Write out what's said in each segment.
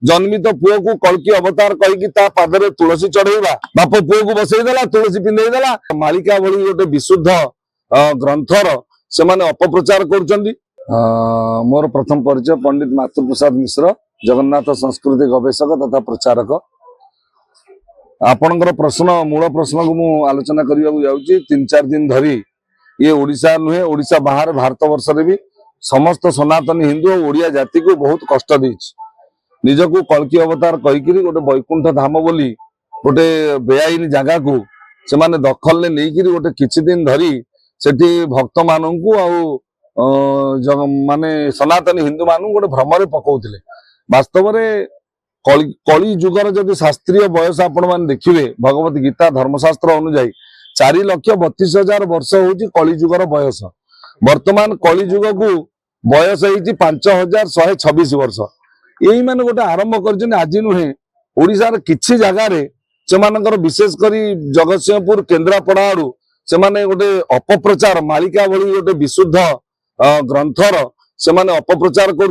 जन्मित पुओ को कल्कि अवतार कहीकि ता पादरे तुलसी चढ़ेवा बाप पुओ को बसईदेला तुलसी पिंधेदेला मालिका भली गोटे विशुद्ध ग्रंथर से अपप्रचार कर। मोर प्रथम परिचय पंडित मातृप्रसाद मिश्र जगन्नाथ संस्कृति गवेषक तथा प्रचारक। आपणकर प्रश्न मूल प्रश्न को मु आलोचना करने जाऊँगी। 3-4 दिन धरी ये ओडिशा नुहे ओडिशा बाहर भारत वर्ष भी समस्त सनातनी हिंदू और ओडिया जाति को बहुत कष्ट देछि। निजको कल्कि अवतार कहीकि गोटे वैकुंठ धाम बोली गोटे बेआईन जगह को से माने दखल ले नहीं गोटे किछि दिन धरी सेठी भक्त मानू माने सनातनी हिंदू मानू गोटे भ्रम पकाउथिले। वास्तव में कली जुगर जदि शास्त्रीय बयस आपण माने देखिबे भगवत गीता धर्मशास्त्र अनुଯାयी 4,32,000 वर्ष होची कली जुगर बयस। वर्तमान कली जुग को बयस होती 5,126 वर्ष। यही माने गोटे आरंभ कर आज नुहे ओडिशार किछि जगार से विशेषकर जगतसिंहपुर केन्द्रापड़ा आड़ू से गोटे अपप्रचार मालिका भली गोटे विशुद्ध ग्रंथर से अपप्रचार कर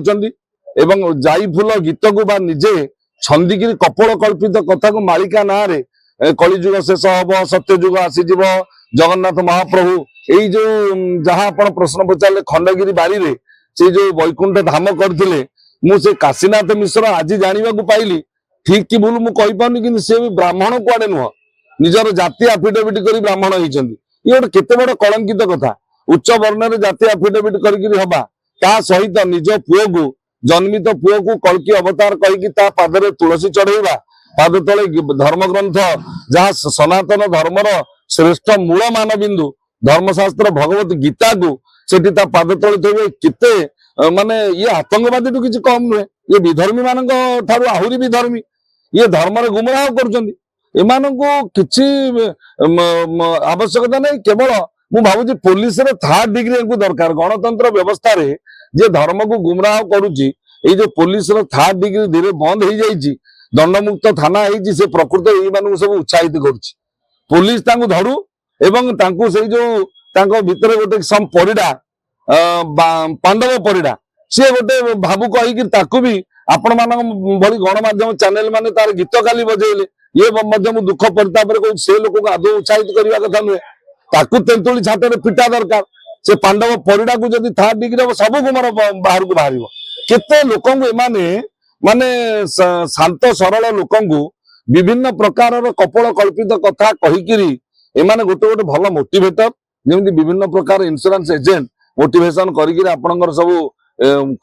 जाई फूल गीत को बा निजे छंदिकी कपोल कल्पित कथा को मालिका ना रे कलिजुग शेष हम सत्यजुग आसीज जगन्नाथ महाप्रभु यही जो जहाँ आप प्रश्न पचारे खंडगिरी बारी रे से जो वैकुंठ धाम करथिले मुझे काशीनाथ मिश्र आज जानवा पाइली ठीक कि भूल मुझे कि सी भी ब्राह्मण कुआडे नुह निजर जाति आफिडेविट कर ब्राह्मण होती ये गोटे केते बड़ कलंकित कथा। उच्च वर्ण जाति आफिडेविट करवा ता सहित निज पुओ को जन्मित पुओ को कल्कि अवतार कहीकि ता पादरे तुलसी चढ़ेवा पाद तले धर्म ग्रंथ जहाँ सनातन धर्मर श्रेष्ठ मूल मानबिंदु धर्मशास्त्र भगवत गीता को सेठी ता पाद तले थे केते माने ये आतंकवादी तो किसी कम नुहे ये विधर्मी मान आहरी विधर्मी ये धर्म गुमराह कर किसी आवश्यकता नहीं। केवल मु भावुची पुलिस रे 3rd डिग्री को दरकार गणतंत्र व्यवस्था रे जे धर्म को गुमराह करुची ये जो पुलिस रो 3rd डिग्री धीरे बंद हो जाइए दंडमुक्त थाना है से प्रकृत ये सब उत्साहित करुची पुलिस तांको धरू एवं तांको से जो तांको भितर गोटे सम परिडा पांडव परिडा सी गोटे भावुक कहीकि भी आपण मान भली गणमाध्यम चैनल माने तार गीत काली बजेले ये दुख परिताप से लोक को आदौ उत्साहित करने कथा नुहे ताकू तेंतुली छाटे पिटा दरकार से पांडव परिडा को जब 3rd डिग्री हम सब गुमर बाहर को बाहर केते लोक माने शांत सरल लोक विभिन्न प्रकार कपोल कल्पित कथा कहीकि एमाने गोटे गोटे भल मोटिवेटर जमी विभिन्न प्रकार इंश्योरेंस एजेंट मोटिवेशन कर सब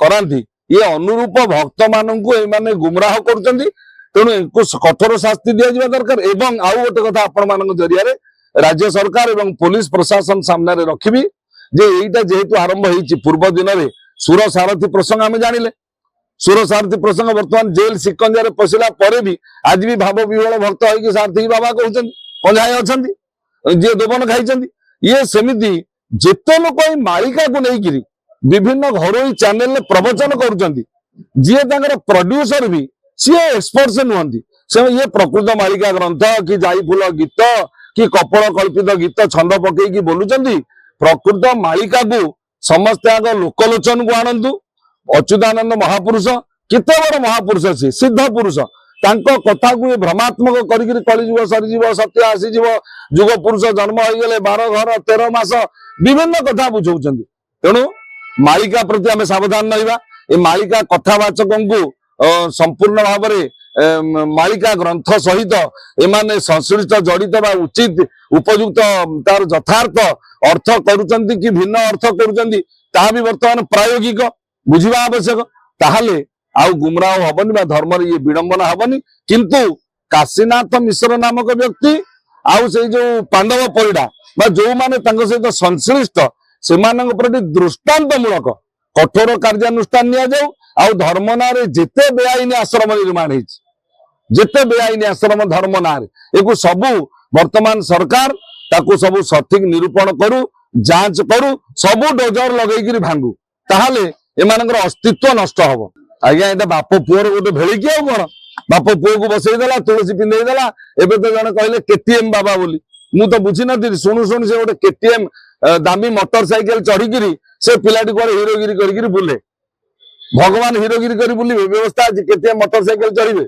करांती ये अनुरूप भक्त मानू एमाने गुमराह कर तेणु इनको कठोर शास्ति दि दरकार। एवं आउ गोटे कथा आपण जरिया राज्य सरकार एवं पुलिस प्रशासन सामने रखी जे यहीटा जेहेतु आरंभ होती पूर्व दिन में सुर सारथी प्रसंग आम जानिले सुर सारथी प्रसंग वर्तमान जेल सिकंजा पशिला परे भी आज भी भाव विह्वल भक्त होगी सारथी बाबा कहते कंझाई अच्छा जी दोबन खाई ये सेमती जेते लोक मालिका को लेकिन विभिन्न घरोई चैनल प्रवचन कर प्रोड्यूसर भी सी एक्सपर्ट से नुहति से ये प्रकृत मालिका ग्रंथ कि जाई फूल गीत कि कपोल कल्पित गीत छंद पकईकि बोलुंट प्रकृत मालिका को समस्त आग लोकलोचन को आणंतु अच्युतानंद महापुरुष केते बड़ महापुरुष सी सिद्ध पुरुष तांको कथा को भ्रमात्मक करी कलिजुग सरीजीव सत्य आसीजीव जुग पुरुष जन्म हो गले 12 घर 13 मास विभिन्न कथा बुझाउछन्ति। तेणु मालिका प्रति आम सावधान रहिबा ए मालिका कथावाचक को संपूर्ण भाव में मालिका ग्रंथ सहित एमाने संश्लिष्ट जड़ित बा उचित उपयुक्त तार यथार्थ अर्थ करुचंती कि भिन्न अर्थ करुचंती ता भी वर्तमान प्रायोगिक बुझिबा आवश्यक ताहले आउ गुमराह हबनी बा धर्म ये विडंबना हबनी। किंतु काशीनाथ मिश्र नामक व्यक्ति आउ से जो पांडव परिडा बा जो माने तांको सहित संश्लिष्ट सेमानक प्रति दृष्टांतमूलक कठोर कार्यानुष्ठान निया जाऊ आउ धर्म नारे जेते बेआईन आश्रम निर्माण जेते बेआईन आश्रम धर्म नारे एक सबू वर्तमान सरकार ताकू सबू सठिक निरूपण करू जांच करू सबू डोजर लगेगी भांगू ताहले एमानकर अस्तित्व नष्ट हब। आज्ञा ये बाप पुओर गोटे भेड़िकी आ कौन बाप पुओ को बसईदेला तुलसी पिंधेदेला एबे तो जने कहले केटीएम बाबा बोली मु तो बुझी नथि शुणु शुणु से गोटे केटीएम दामी मोटरसाइकेल चढ़ी से पिलाटी को हीरोगिरी करी बुले ଭଗବାନ ହିରୋଗିରି କରି ବୁଲିବେ ବ୍ୟବସ୍ଥା ଅଛି କେତେ ମୋଟର ସାଇକେଲ ଚଢିବେ